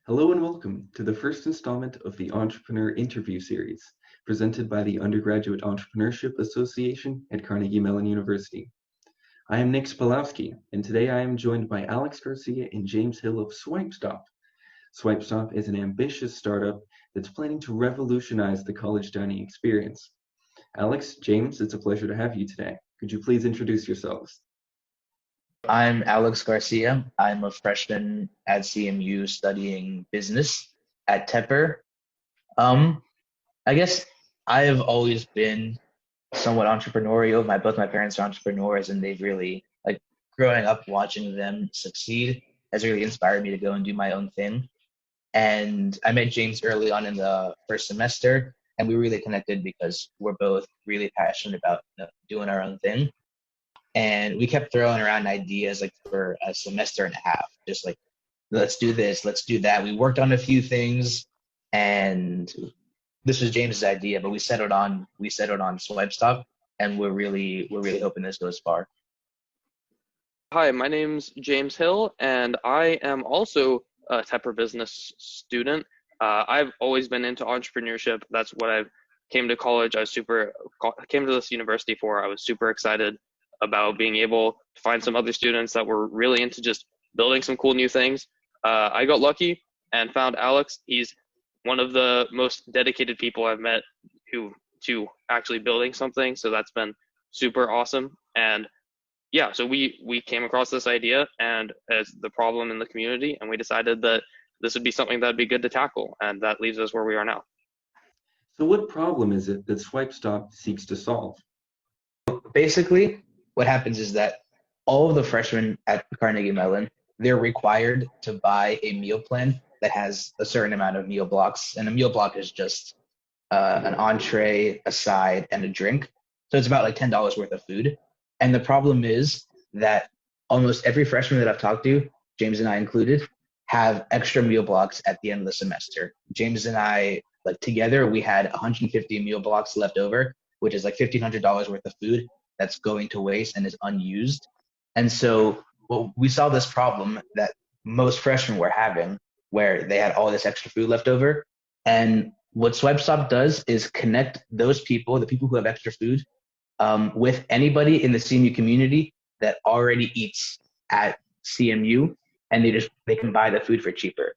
Hello and welcome to the first installment of the Entrepreneur Interview Series, presented by the Undergraduate Entrepreneurship Association at Carnegie Mellon University. I am Nix Pawlowski, and today I am joined by Alex Garcia and James Hill of SwipeStop. SwipeStop is an ambitious startup that's planning to revolutionize the college dining experience. Alex, James, it's a pleasure to have you today. Could you please introduce yourselves? I'm Alex Garcia. I'm a freshman at CMU studying business at Tepper. Um, I guess I have always been somewhat entrepreneurial. Both my parents are entrepreneurs, and they've really growing up watching them succeed has really inspired me to go and do my own thing. And I met James early on in the first semester, and we really connected because we're both really passionate about doing our own thing. And we kept throwing around ideas for a semester and a half, just let's do this, let's do that. We worked on a few things, and this was James's idea, but we settled on SwipeStop, and we're really hoping this goes far. Hi, my name's James Hill, and I am also a Tepper business student. I've always been into entrepreneurship. That's what I came to college. Came to this university for. I was super excited about being able to find some other students that were really into just building some cool new things. I got lucky and found Alex. He's one of the most dedicated people I've met to actually building something. So that's been super awesome. And yeah, so we came across this idea and as the problem in the community, and we decided that this would be something that'd be good to tackle. And that leaves us where we are now. So what problem is it that SwipeStop seeks to solve? Basically, what happens is that all of the freshmen at Carnegie Mellon, they're required to buy a meal plan that has a certain amount of meal blocks. And a meal block is just an entree, a side, and a drink. So it's about $10 worth of food. And the problem is that almost every freshman that I've talked to, James and I included, have extra meal blocks at the end of the semester. James and I, together, we had 150 meal blocks left over, which is $1,500 worth of food that's going to waste and is unused. And so we saw this problem that most freshmen were having where they had all this extra food left over. And what SwipeStop does is connect those people, the people who have extra food, with anybody in the CMU community that already eats at CMU, and they can buy the food for cheaper.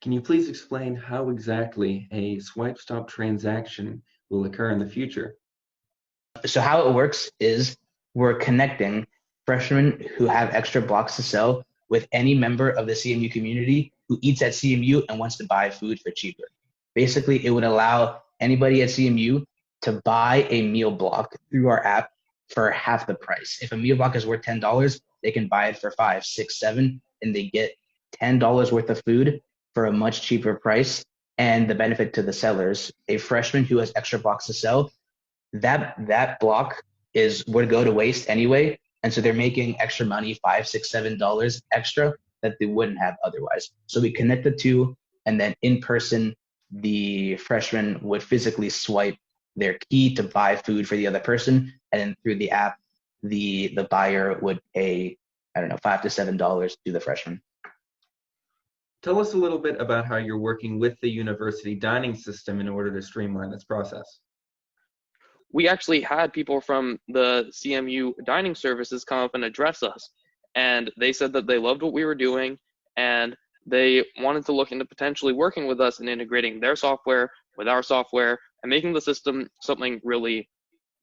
Can you please explain how exactly a SwipeStop transaction will occur in the future? So how it works is we're connecting freshmen who have extra blocks to sell with any member of the CMU community who eats at CMU and wants to buy food for cheaper. Basically, it would allow anybody at CMU to buy a meal block through our app for half the price. If a meal block is worth $10, they can buy it for $5, $6, $7, and they get $10 worth of food for a much cheaper price. And the benefit to the sellers, a freshman who has extra blocks to sell, that block would go to waste anyway, and so they're making extra money, $5, $6, $7 extra that they wouldn't have otherwise. So we connect the two, and then in person, the freshman would physically swipe their key to buy food for the other person, and then through the app, the buyer would pay $5 to $7 to the freshman. Tell us a little bit about how you're working with the university dining system in order to streamline this process. We actually had people from the CMU dining services come up and address us. And they said that they loved what we were doing and they wanted to look into potentially working with us and integrating their software with our software and making the system something really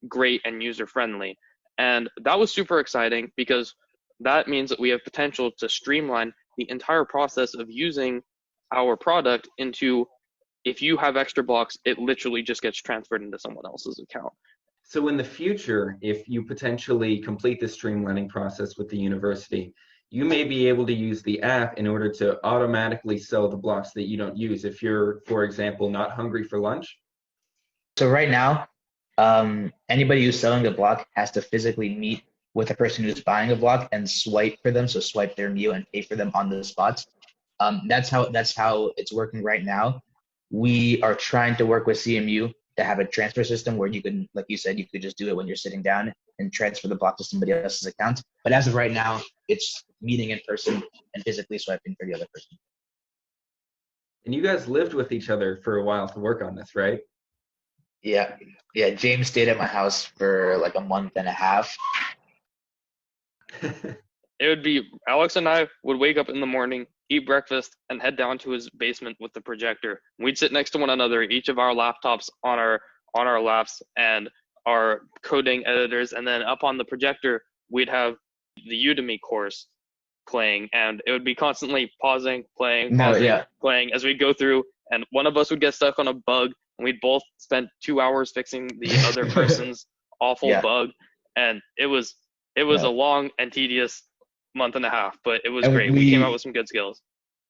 great and user-friendly. And that was super exciting because that means that we have potential to streamline the entire process of using our product into, if you have extra blocks, it literally just gets transferred into someone else's account. So in the future, if you potentially complete the streamlining process with the university, you may be able to use the app in order to automatically sell the blocks that you don't use if you're, for example, not hungry for lunch? So right now, anybody who's selling a block has to physically meet with the person who's buying a block and swipe for them, so swipe their meal and pay for them on the spot. That's how it's working right now. We are trying to work with CMU to have a transfer system where you can, like you said, you could just do it when you're sitting down and transfer the block to somebody else's account. But as of right now, it's meeting in person and physically swiping for the other person. And you guys lived with each other for a while to work on this, right? Yeah. Yeah. James stayed at my house for like a month and a half. It would be Alex and I would wake up in the morning, eat breakfast, and head down to his basement with the projector. We'd sit next to one another, each of our laptops on our laps, and our coding editors, and then up on the projector we'd have the Udemy course playing, and it would be constantly pausing, playing, No, pausing, yeah. playing as we go through, and one of us would get stuck on a bug, and we'd both spend 2 hours fixing the other person's awful Yeah. bug, and it was a No. long and tedious month and a half, but it was And great. We came out with some good skills.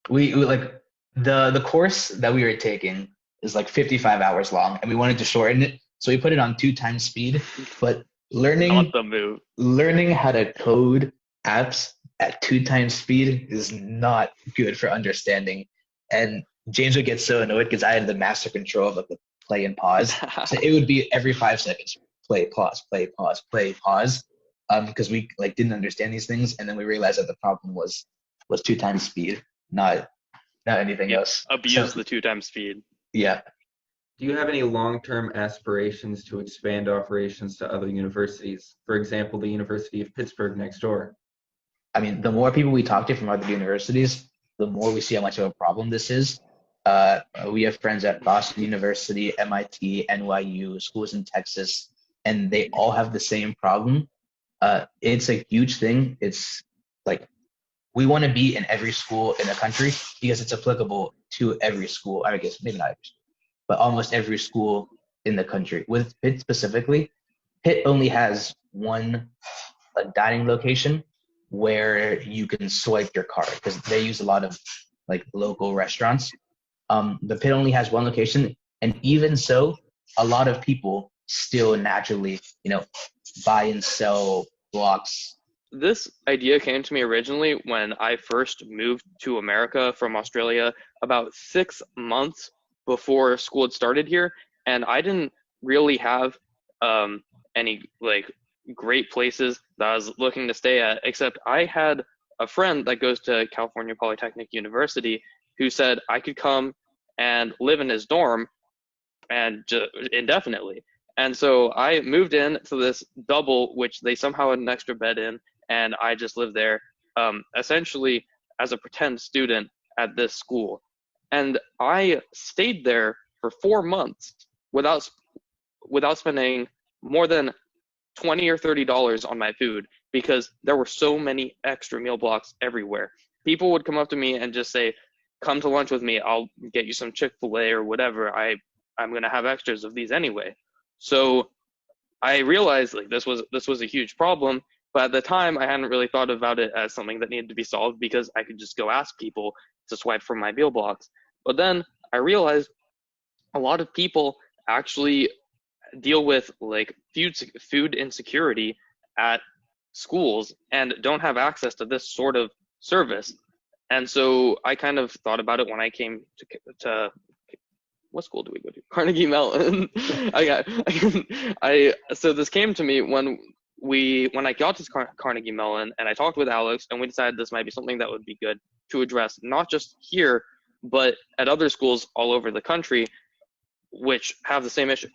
we like the course that we were taking is like 55 hours long, and we wanted to shorten it, so we put it on 2 times speed. But Not the move. learning how to code apps at 2 times speed is not good for understanding. And James would get so annoyed because I had the master control of like the play and pause. So it would be every 5 seconds, play, pause, play, pause, play, pause. Because we like didn't understand these things, and then we realized that the problem was 2 times speed, not anything Yeah, else. abuse So, the 2 times speed. yeah. Do you have any long-term aspirations to expand operations to other universities? For example, the University of Pittsburgh next door. I mean, the more people we talk to from other universities, the more we see how much of a problem this is. We have friends at Boston University, MIT, NYU, schools in Texas, and they all have the same problem. It's a huge thing. It's like we want to be in every school in the country because it's applicable to every school. I guess maybe not every school, but almost every school in the country. With Pitt specifically, Pitt only has one dining location where you can swipe your card because they use a lot of like local restaurants. The Pitt only has one location, and even so, a lot of people still naturally, buy and sell blocks. This idea came to me originally when I first moved to America from Australia about 6 months before school had started here, and I didn't really have any like great places that I was looking to stay at, except I had a friend that goes to California Polytechnic University who said I could come and live in his dorm and indefinitely. And so I moved in to this double, which they somehow had an extra bed in, and I just lived there, essentially as a pretend student at this school. And I stayed there for 4 months without spending more than $20 or $30 on my food because there were so many extra meal blocks everywhere. People would come up to me and just say, "Come to lunch with me. I'll get you some Chick-fil-A or whatever. I'm gonna have extras of these anyway." So I realized like this was a huge problem, but at the time I hadn't really thought about it as something that needed to be solved because I could just go ask people to swipe from my meal blocks. But then I realized a lot of people actually deal with like food insecurity at schools and don't have access to this sort of service. And so I kind of thought about it when I came to what school do we go to? Carnegie Mellon. So this came to me when I got to Carnegie Mellon and I talked with Alex and we decided this might be something that would be good to address, not just here, but at other schools all over the country, which have the same issue.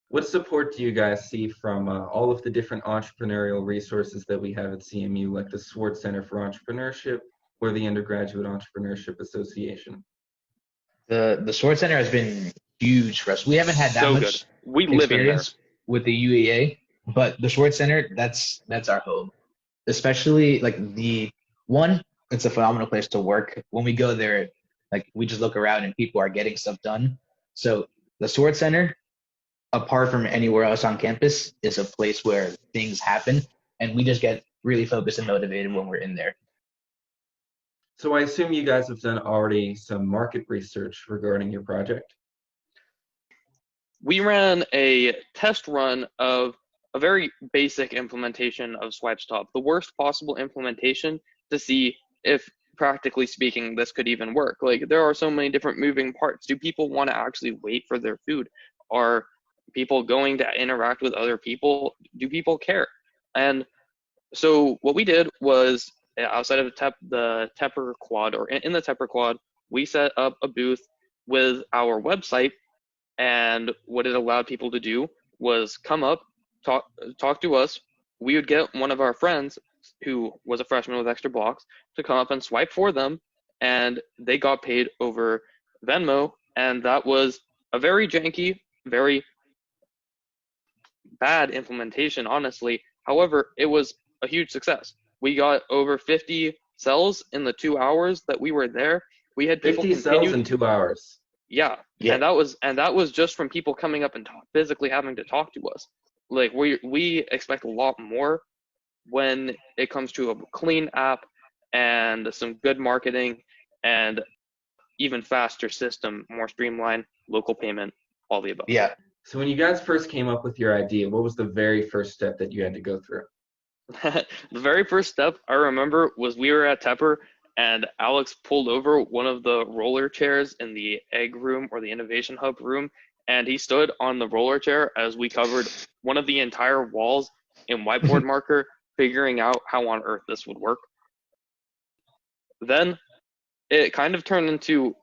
What support do you guys see from all of the different entrepreneurial resources that we have at CMU, like the Swartz Center for Entrepreneurship or the Undergraduate Entrepreneurship Association? The Swartz Center has been huge for us. We haven't had that So much good. We live in there. experience with the UEA, but the Swartz Center, that's our home. Especially like it's a phenomenal place to work. When we go there, like we just look around and people are getting stuff done. So the Swartz Center, apart from anywhere else on campus, is a place where things happen, and we just get really focused and motivated when we're in there. So I assume you guys have done already some market research regarding your project. We ran a test run of a very basic implementation of SwipeStop, the worst possible implementation to see if, practically speaking, this could even work. Like, there are so many different moving parts. Do people want to actually wait for their food? Are people going to interact with other people? Do people care? And so what we did was outside of the Tepper quad, or in the Tepper quad, we set up a booth with our website, and what it allowed people to do was come up, talk to us. We would get one of our friends who was a freshman with extra blocks to come up and swipe for them, and they got paid over Venmo. And that was a very janky, very bad implementation, honestly. However, it was a huge success. We got over 50 cells in the 2 hours that we were there. We had people 50 cells in 2 hours. Yeah. And that was just from people coming up and physically having to talk to us. Like we expect a lot more when it comes to a clean app and some good marketing and even faster system, more streamlined, local payment, all the above. Yeah. So when you guys first came up with your idea, what was the very first step that you had to go through? The very first step I remember was we were at Tepper, and Alex pulled over one of the roller chairs in the egg room or the innovation hub room, and he stood on the roller chair as we covered one of the entire walls in whiteboard marker, figuring out how on earth this would work. Then it kind of turned into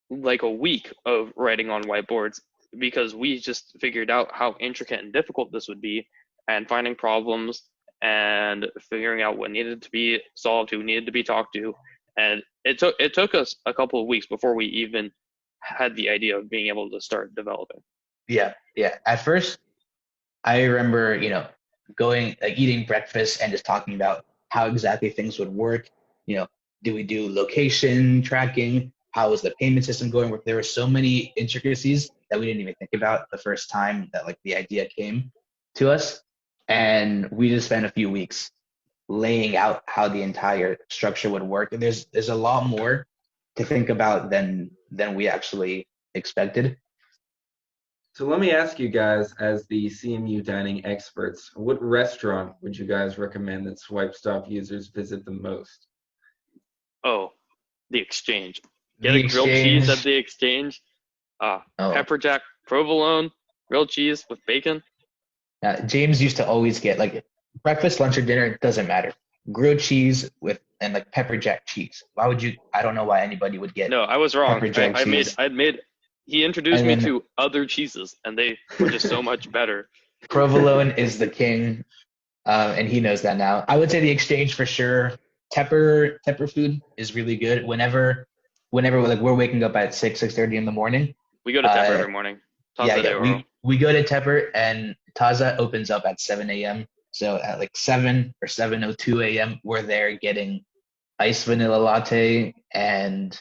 like a week of writing on whiteboards, because we just figured out how intricate and difficult this would be, and finding problems and figuring out what needed to be solved, who needed to be talked to. And it took us a couple of weeks before we even had the idea of being able to start developing. Yeah. At first, I remember, going, like, eating breakfast and just talking about how exactly things would work. Do we do location tracking? How is the payment system going? There were so many intricacies that we didn't even think about the first time that the idea came to us. And we just spent a few weeks laying out how the entire structure would work. And there's a lot more to think about than we actually expected. So let me ask you guys, as the CMU dining experts, what restaurant would you guys recommend that SwipeStop users visit the most? Oh, the Exchange. Get a grilled cheese at the Exchange. Pepper jack provolone, grilled cheese with bacon. James used to always get breakfast, lunch, or dinner. It doesn't matter. Grilled cheese and pepper jack cheese. Why would you? I don't know why anybody would get. No, I was wrong. Pepper jack cheese. He introduced me to other cheeses, and they were just so much better. Provolone is the king, and he knows that now. I would say the Exchange for sure. Tepper food is really good. Whenever we're waking up at 6:30 in the morning. We go to Tepper every morning. We go to Tepper, and Taza opens up at 7 a.m. So at 7 or 7:02 a.m. we're there getting iced vanilla latte, and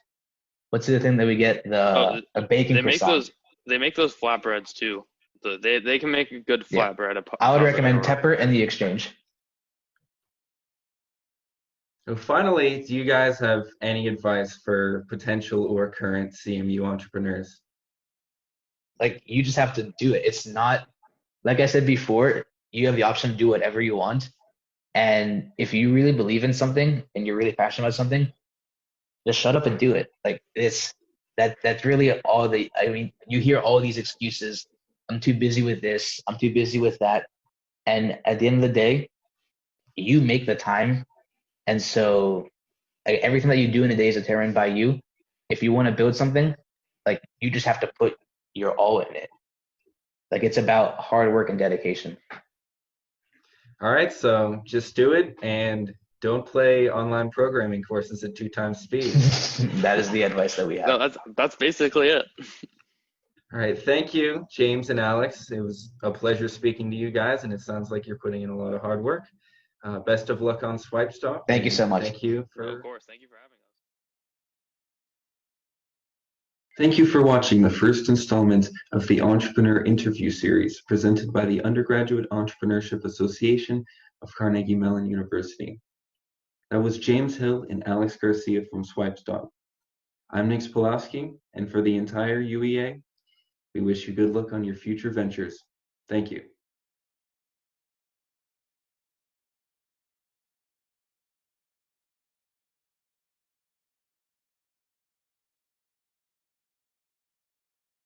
what's the thing that we get? A bacon croissant. They make those flatbreads too. They can make a good flatbread. Yeah. I would recommend Tepper and the Exchange. So finally, do you guys have any advice for potential or current CMU entrepreneurs? You just have to do it. It's not, like I said before, you have the option to do whatever you want. And if you really believe in something and you're really passionate about something, just shut up and do it. That's really all you hear all these excuses. I'm too busy with this. I'm too busy with that. And at the end of the day, you make the time. And so everything that you do in a day is determined by you. If you want to build something, you just have to put your all in it. It's about hard work and dedication. All right, so just do it and don't play online programming courses at 2 times speed. That is the advice that we have. No, that's basically it. All right, thank you, James and Alex. It was a pleasure speaking to you guys, and it sounds like you're putting in a lot of hard work. Best of luck on SwipeStop. Thank you so much. Thank you Of course, thank you for having us. Thank you for watching the first installment of the Entrepreneur Interview Series presented by the Undergraduate Entrepreneurship Association of Carnegie Mellon University. That was James Hill and Alex Garcia from SwipeStop. I'm Nix Pawlowski, and for the entire UEA, we wish you good luck on your future ventures. Thank you.